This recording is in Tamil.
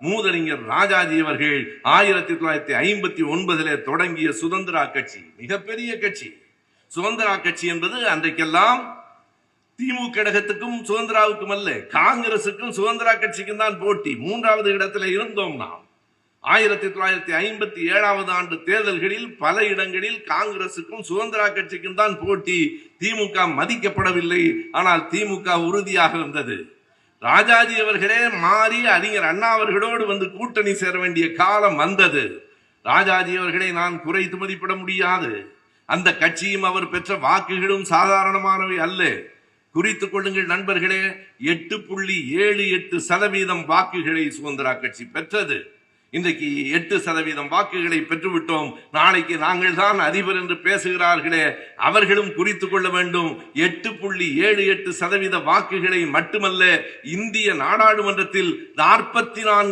மூதறிஞர் ராஜாஜி அவர்கள் 1959 தொடங்கிய சுதந்திரா கட்சி மிகப்பெரிய கட்சி. சுதந்திரா கட்சி என்பது அன்றைக்கெல்லாம் திமுக கழகத்துக்கும் சுதந்திராவுக்கும் அல்ல, காங்கிரசுக்கும் சுதந்திரா கட்சிக்கும் தான் போட்டி. 3வது இடத்துல இருந்தோம் நாம். 1957 ஆண்டு தேர்தல்களில் பல இடங்களில் காங்கிரசுக்கும் சுதந்திரா கட்சிக்கும் தான் போட்டி. திமுக மதிக்கப்படவில்லை. ஆனால் திமுக உறுதியாக இருந்தது. ராஜாஜி அவர்களே மாறி அறிஞர் அண்ணா அவர்களோடு வந்து கூட்டணி சேர வேண்டிய காலம் வந்தது. ராஜாஜி அவர்களை நான் குறைத்து மதிப்பிட முடியாது. அந்த கட்சியும் அவர் பெற்ற வாக்குகளும் சாதாரணமானவை அல்ல. குறித்துக் கொள்ளுங்கள் நண்பர்களே, 8.78% வாக்குகளை சுதந்திரா கட்சி பெற்றது. இன்றைக்கு 8% வாக்குகளை பெற்றுவிட்டோம். நாளைக்கு நாங்கள் தான் அதிபர் என்று பேசுகிறார்களே, அவர்களும் குறித்துக் கொள்ள வேண்டும். 8.78% வாக்குகளை மட்டுமல்ல, இந்திய நாடாளுமன்றத்தில் 44